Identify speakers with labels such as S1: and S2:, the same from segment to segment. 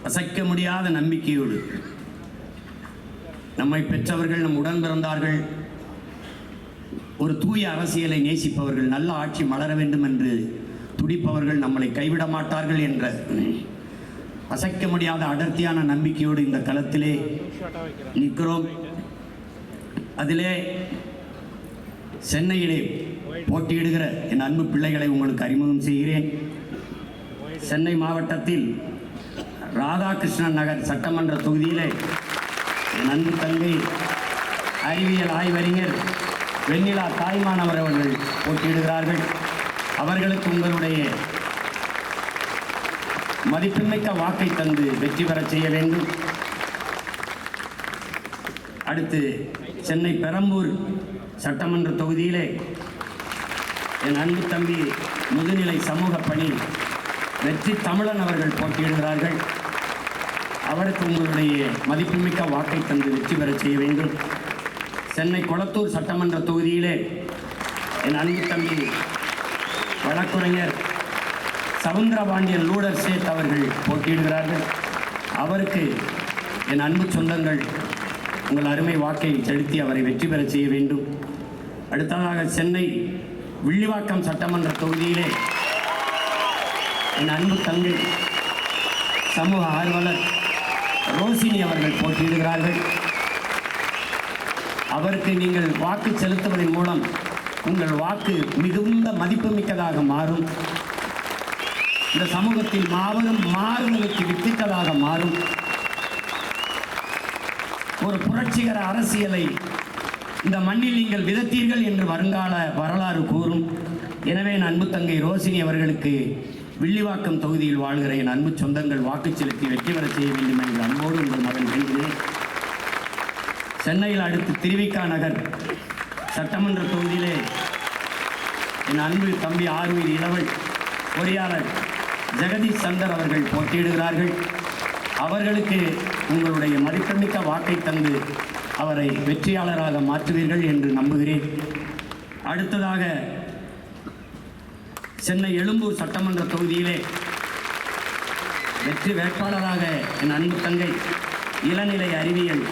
S1: அசைக்க முடியாத நம்பிக்கையோடு நம்மை பெற்றவர்கள், நம் உடன் பிறந்தார்கள், ஒரு தூய அரசியலை நேசிப்பவர்கள், நல்ல ஆட்சி மலர வேண்டும் என்று துடிப்பவர்கள் நம்மளை கைவிட மாட்டார்கள் என்ற அசைக்க முடியாத அடர்த்தியான நம்பிக்கையோடு இந்த களத்திலே நிற்கிறோம். அதிலே சென்னையிலே போட்டியிடுகிற என் அன்பு பிள்ளைகளை உங்களுக்கு அறிமுகம் செய்கிறேன். சென்னை மாவட்டத்தில் ராதாகிருஷ்ணன் நகர் சட்டமன்ற தொகுதியிலே என் அன்பு தங்கை அறிவியல் ஆய்வறிஞர் வெண்ணிலா தாய்மானவர் அவர்கள் போட்டியிடுகிறார்கள். அவர்களுக்கு உங்களுடைய மதிப்புமிக்க வாக்கை தந்து வெற்றி பெற செய்ய வேண்டும். அடுத்து சென்னை பெரம்பூர் சட்டமன்ற தொகுதியிலே என் அன்பு தம்பி முதுநிலை சமூக பணி வெற்றி தமிழன் அவர்கள் போட்டியிடுகிறார்கள். அவருக்கு உங்களுடைய மதிப்புமிக்க வாக்கை தந்து வெற்றி பெற செய்ய வேண்டும். சென்னை கொளத்தூர் சட்டமன்ற தொகுதியிலே என் அன்பு தம்பி வழக்குரைஞர் சவுந்தரபாண்டியன் லூடர் சேத் அவர்கள் போட்டியிடுகிறார்கள். அவருக்கு என் அன்பு சொந்தங்கள் உங்கள் அருமை வாக்கை செலுத்தி அவரை வெற்றி பெற செய்ய வேண்டும். அடுத்ததாக சென்னை வில்லிவாக்கம் சட்டமன்ற தொகுதியிலே என் அன்பு தங்கை சமூக ஆர்வலர் ரோசினி அவர்கள் போட்டியிடுகிறார்கள். அவருக்கு நீங்கள் வாக்கு செலுத்துவதன் மூலம் உங்கள் வாக்கு மிகுந்த மதிப்புமிக்கதாக மாறும். இந்த சமூகத்தில் மாபெரும் மாறுதலுக்கு வித்திட்டதாக மாறும். ஒரு புரட்சிகர அரசியலை இந்த மண்ணில் நீங்கள் விதத்தீர்கள் என்று வருங்கால வரலாறு கூறும். எனவே என் அன்பு தங்கை ரோசினி அவர்களுக்கு வில்லிவாக்கம் தொகுதியில் வாழ்கிற என் அன்பு சொந்தங்கள் வாக்கு செலுத்தி வெற்றி பெற செய்ய வேண்டும் என்ற அன்போடு உங்கள் மகன் வேண்டுகிறேன். சென்னையில் அடுத்து திருவிக்கா நகர் சட்டமன்ற தொகுதியிலே என் அன்பு தம்பி ஆர்வி இளவல் பொறியாளர் ஜெகதீஷ் சந்தர் அவர்கள் போட்டியிடுகிறார்கள். அவர்களுக்கு உங்களுடைய மதிப்புமிக்க வாக்கை தந்து அவரை வெற்றியாளராக மாற்றுவீர்கள் என்று நம்புகிறேன். அடுத்ததாக சென்னை எழும்பூர் சட்டமன்ற தொகுதியிலே வெற்றி வேட்பாளராக என் அன்பு தங்கை இளநிலை அறிவியல்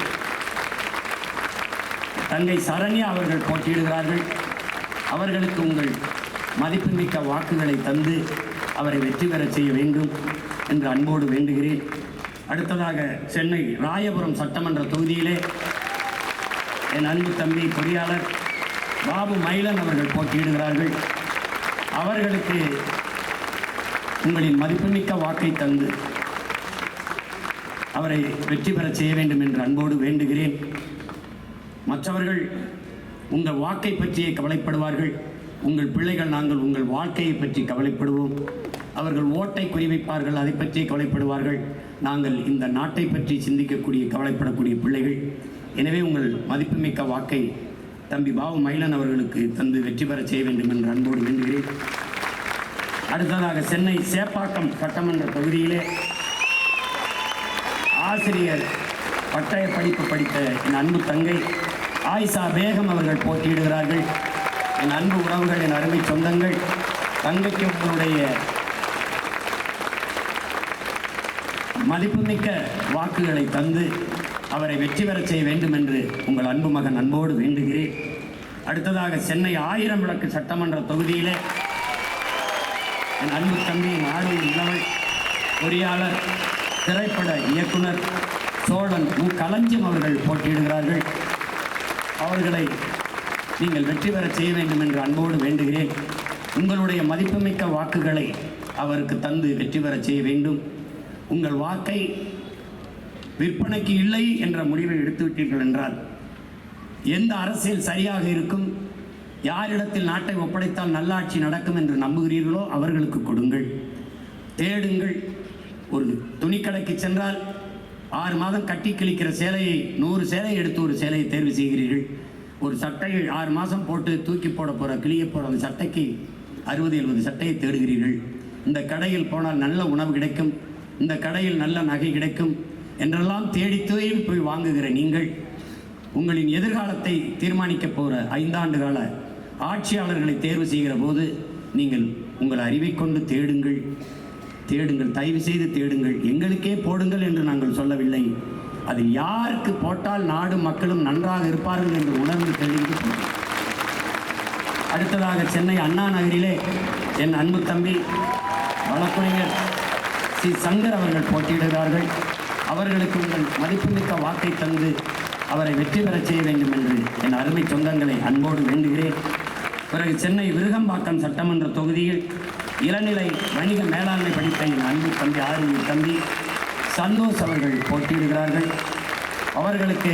S1: தங்கை சரண்யா அவர்கள் போட்டியிடுகிறார்கள். அவர்களுக்கு உங்கள் மதிப்புமிக்க வாக்குகளை தந்து அவரை வெற்றி பெற செய்ய வேண்டும் என்று அன்போடு வேண்டுகிறேன். அடுத்ததாக சென்னை ராயபுரம் சட்டமன்ற தொகுதியிலே என் அன்பு தம்பி பொறியாளர் பாபு மயிலன் அவர்கள் போட்டியிடுகிறார்கள். அவர்களுக்கு உங்களின் மதிப்புமிக்க வாக்கை தந்து அவரை வெற்றி பெற செய்ய வேண்டும் என்று அன்போடு வேண்டுகிறேன். மற்றவர்கள் உங்கள் வாக்கை பற்றியே கவலைப்படுவார்கள். உங்கள் பிள்ளைகள் நாங்கள் உங்கள் வாழ்க்கையை பற்றி கவலைப்படுவோம். அவர்கள் ஓட்டை குறிவைப்பார்கள், அதை பற்றி கவலைப்படுவார்கள். நாங்கள் இந்த நாட்டை பற்றி சிந்திக்கக்கூடிய கவலைப்படக்கூடிய பிள்ளைகள். எனவே உங்கள் மதிப்புமிக்க வாக்கை தம்பி பாபு மயிலன் அவர்களுக்கு தந்து வெற்றி பெற செய்ய வேண்டும் என்று அன்போடு வேண்டுகிறேன். அடுத்ததாக சென்னை சேப்பாக்கம் சட்டமன்ற தொகுதியிலே ஆசிரியர் பட்டய படிப்பு படித்த என் அன்பு தங்கை ஆயிஷா பேகம் அவர்கள் போட்டியிடுகிறார்கள். என் அன்பு உறவுகள், என் அருமை சொந்தங்கள், தங்கைக்கு உங்களுடைய மதிப்புமிக்க வாக்குகளை தந்து அவரை வெற்றி பெற செய்ய வேண்டும் என்று உங்கள் அன்பு மகன் அன்போடு வேண்டுகிறேன். அடுத்ததாக சென்னை ஆயிரம் விளக்கு சட்டமன்ற தொகுதியிலே என் அன்பு தம்பி ஆர்வி இளவல் பொறியாளர் திரைப்பட இயக்குனர் சோழன் களஞ்சியம் அவர்கள் போட்டியிடுகிறார்கள். அவர்களை நீங்கள் வெற்றி பெற செய்ய வேண்டும் என்று அன்போடு வேண்டுகிறேன். உங்களுடைய மதிப்புமிக்க வாக்குகளை அவருக்கு தந்து வெற்றி பெற செய்ய வேண்டும். உங்கள் வாக்கை விற்பனைக்கு இல்லை என்ற முடிவை எடுத்துவிட்டீர்கள் என்றால் எந்த அரசியல் சரியாக இருக்கும், யாரிடத்தில் நாட்டை ஒப்படைத்தால் நல்லாட்சி நடக்கும் என்று நம்புகிறீர்களோ அவர்களுக்கு கொடுங்கள், தேடுங்கள். ஒரு துணிக்கடைக்கு சென்றால் 6 மாதம் கட்டி கிழிக்கிற சேலையை 100 சேலை எடுத்து ஒரு சேலையை தேர்வு செய்கிறீர்கள். ஒரு சட்டையை 6 மாதம் போட்டு தூக்கி போட போகிற கிளிய போகிற அந்த சட்டைக்கு 60-70 சட்டையை தேடுகிறீர்கள். இந்த கடையில் போனால் நல்ல உணவு கிடைக்கும், இந்த கடையில் நல்ல நகை கிடைக்கும் என்றெல்லாம் தேடி போய் வாங்குகிற நீங்கள் உங்களின் எதிர்காலத்தை தீர்மானிக்க போகிற 5 ஆண்டு கால ஆட்சியாளர்களை தேர்வு செய்கிற போது நீங்கள் உங்கள் அறிவை கொண்டு தேடுங்கள். தேடுங்கள், தயவு செய்து தேடுங்கள். எங்களுக்கே போடுங்கள் என்று நாங்கள் சொல்லவில்லை. அது யாருக்கு போட்டால் நாடு மக்களும் நன்றாக இருப்பார்கள் என்று உணர்ந்து தெளிந்து போடுங்கள். அடுத்ததாக சென்னை அண்ணா நகரிலே என் அன்பு தம்பி வழக்கறிஞர் சி. சங்கர் அவர்கள் போட்டியிடுகிறார்கள். அவர்களுக்கு உங்கள் மதிப்புமிக்க வாக்கை தந்து அவரை வெற்றி பெறச் செய்ய வேண்டும் என்று என் அருமை சொந்தங்களை அன்போடு வேண்டுகிறேன். பிறகு சென்னை விருகம்பாக்கம் சட்டமன்ற தொகுதியில் இளநிலை வணிக மேலாண்மை படித்த என் அன்பு தம்பி ஆர்வி தம்பி சந்தோஷ் அவர்கள் போட்டியிடுகிறார்கள். அவர்களுக்கு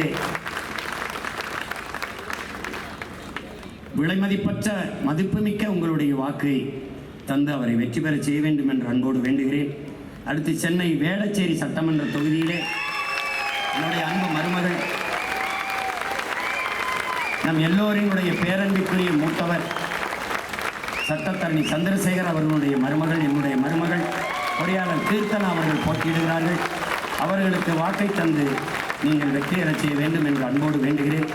S1: விலைமதிப்பற்ற மதிப்புமிக்க உங்களுடைய வாக்கை தந்து அவரை வெற்றி பெற செய்ய வேண்டும் என்று அன்போடு வேண்டுகிறேன். அடுத்து சென்னை வேளச்சேரி சட்டமன்ற தொகுதியிலே என்னுடைய அன்பு மருமகள், நம் எல்லோரினுடைய பேரன்பிற்குரிய மூத்தவர் சட்டத்தரணி சந்திரசேகர் அவர்களுடைய மருமகள், என்னுடைய மருமகள் பொறியாளர் கீர்த்தனா அவர்கள் போட்டியிடுகிறார்கள். அவர்களுக்கு வாக்கை தந்து நீங்கள் வெற்றி பெறச் செய்ய வேண்டும் என்று அன்போடு வேண்டுகிறேன்.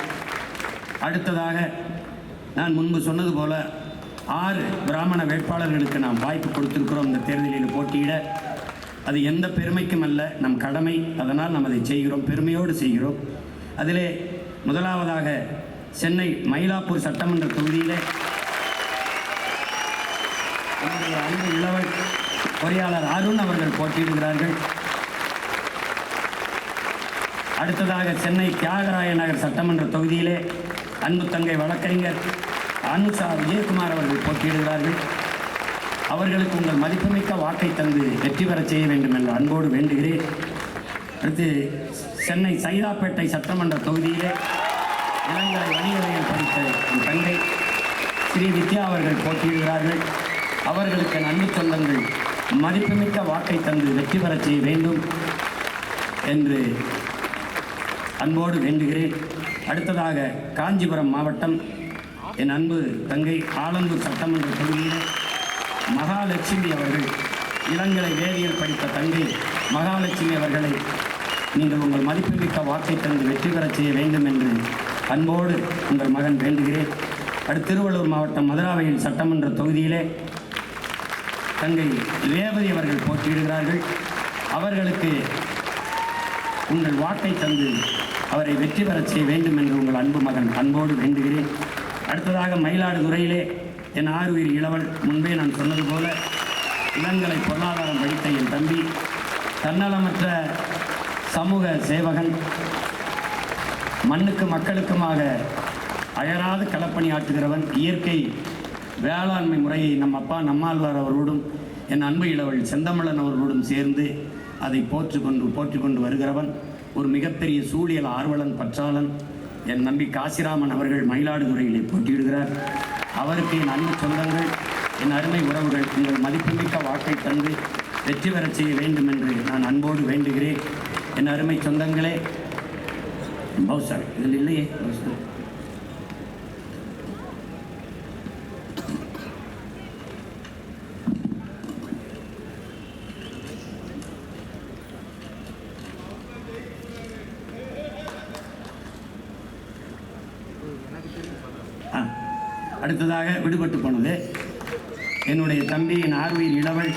S1: அடுத்ததாக நான் முன்பு சொன்னது போல 6 பிராமண வேட்பாளர்களுக்கு நாம் வாய்ப்பு கொடுத்திருக்கிறோம் இந்த தேர்தலில் போட்டியிட. அது எந்த பெருமைக்கும் அல்ல, நம் கடமை. அதனால் நாம் அதை செய்கிறோம், பெருமையோடு செய்கிறோம். அதிலே முதலாவதாக சென்னை மயிலாப்பூர் சட்டமன்ற தொகுதியிலே என்னுடைய அன்பு இளவல் பொறியாளர் அருண் அவர்கள் போட்டியிடுகிறார்கள். அடுத்ததாக சென்னை தியாகராய நகர் சட்டமன்ற தொகுதியிலே அன்பு தங்கை வழக்கறிஞர் அனுஷா விஜயகுமார் அவர்கள் போட்டியிடுகிறார்கள். அவர்களுக்கு உங்கள் மதிப்புமிக்க வாக்கை தந்து வெற்றி பெறச் செய்ய வேண்டும் என்று அன்போடு வேண்டுகிறேன். அடுத்து சென்னை சைதாப்பேட்டை சட்டமன்ற தொகுதியிலே இளங்கலை வணிகவியல் படித்த என் தங்கை ஸ்ரீ வித்யா அவர்கள் போட்டியிடுகிறார்கள். அவர்களுக்கு அன்பு சொந்தங்கள் மதிப்புமிக்க வாக்கை தந்து வெற்றி பெறச் செய்ய வேண்டும் என்று அன்போடு வேண்டுகிறேன். அடுத்ததாக காஞ்சிபுரம் மாவட்டம் என் அன்பு தங்கை ஆலந்தூர் சட்டமன்ற தொகுதியில் மகாலட்சுமி அவர்கள், இளங்கலை வேதியியல் படித்த தங்கை மகாலட்சுமி அவர்களை நீங்கள் உங்கள் மதிப்புமிக்க வாக்கை தந்து வெற்றி பெறச் செய்ய வேண்டும் என்று அன்போடு உங்கள் மகன் வேண்டுகிறேன். அடுத்து திருவள்ளூர் மாவட்டம் மதுராவையில் சட்டமன்ற தொகுதியிலே தங்கை ரேவதி அவர்கள் போட்டியிடுகிறார்கள். அவர்களுக்கு உங்கள் வாக்கை தந்து அவரை வெற்றி பெறச் செய்ய வேண்டும் என்று உங்கள் அன்பு மகன் அன்போடு வேண்டுகிறேன். அடுத்ததாக மயிலாடுதுறையிலே என் ஆறுயிர் இளவல், முன்பே நான் சொன்னது போல இளங்கலை பொருளாதாரம் படித்த என் தம்பி, தன்னலமற்ற சமூக சேவகன், மண்ணுக்கு மக்களுக்குமாக அயராது களப்பணியாற்றுகிறவன், இயற்கை வேளாண்மை முறையை நம் அப்பா நம்மாழ்வார் அவர்களோடும் என் அன்பு இளவல் செந்தமிழன் அவர்களோடும் சேர்ந்து அதை போற்றிக்கொண்டு வருகிறவன், ஒரு மிகப்பெரிய சூழியல் ஆர்வலன், பற்றாளன் என் நம்பி காசிராமன் அவர்கள் மயிலாடுதுறையிலே போட்டியிடுகிறார். அவருக்கு என் அன்பு சொந்தங்கள், என் அருமை உறவுகள் உங்கள் மதிப்புமிக்க வாக்கை தந்து வெற்றி பெறச் செய்ய வேண்டும் என்று நான் அன்போடு வேண்டுகிறேன். என் அருமை சொந்தங்களே, பௌசர் இதில் இல்லையே, அடுத்ததாக விடுபட்டு போனது என்னுடைய தம்பி என் ஆர்வீர் இளவல்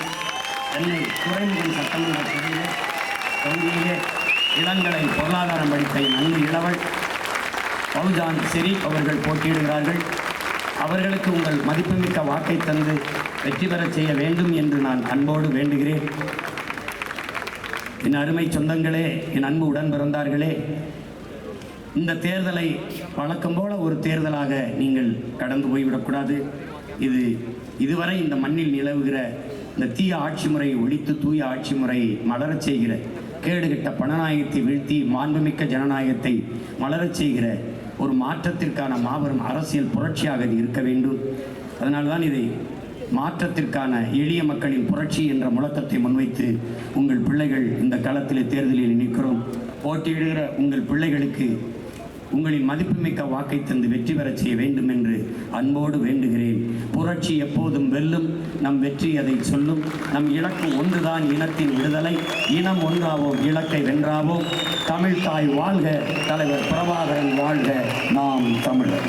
S1: சென்னை துறைமுகம் சட்டமன்ற தொகுதியிலே இளங்கலை பொருளாதாரம் படித்த என் அன்பு இளவல் பவுஜான் ஷெரீப் அவர்கள் போட்டியிடுகிறார்கள். அவர்களுக்கு உங்கள் மதிப்புமிக்க வாக்கை தந்து வெற்றி பெறச் செய்ய வேண்டும் என்று நான் அன்போடு வேண்டுகிறேன். என் அருமை சொந்தங்களே, என் அன்பு உடன் பிறந்தார்களே, இந்த தேர்தலை வழக்கம் போல ஒரு தேர்தலாக நீங்கள் கடந்து போய்விடக்கூடாது. இதுவரை இந்த மண்ணில் நிலவுகிற இந்த தீய ஆட்சி முறையை ஒழித்து தூய ஆட்சி முறையை மலரச் செய்கிற, கேடுகட்ட பணநாயகத்தை வீழ்த்தி மாண்புமிக்க ஜனநாயகத்தை மலரச் செய்கிற ஒரு மாற்றத்திற்கான மாபெரும் அரசியல் புரட்சியாக இது இருக்க வேண்டும். அதனால்தான் இதை மாற்றத்திற்கான எளிய மக்களின் புரட்சி என்ற முழக்கத்தை முன்வைத்து உங்கள் பிள்ளைகள் இந்த களத்திலே தேர்தலில் நிற்கிறோம். போட்டியிடுகிற உங்கள் பிள்ளைகளுக்கு உங்களின் மதிப்புமிக்க வாக்கை தந்து வெற்றி பெறச் செய்ய வேண்டும் என்று அன்போடு வேண்டுகிறேன். புரட்சி எப்போதும் வெல்லும், நம் வெற்றி அதை சொல்லும். நம் இலக்கு ஒன்றுதான், இனத்தின் விடுதலை. இனம் ஒன்றாவோம், இலக்கை வென்றாவோம். தமிழ் தாய் வாழ்க, தலைவர் பிரபாகரன் வாழ்க, நாம் தமிழர்.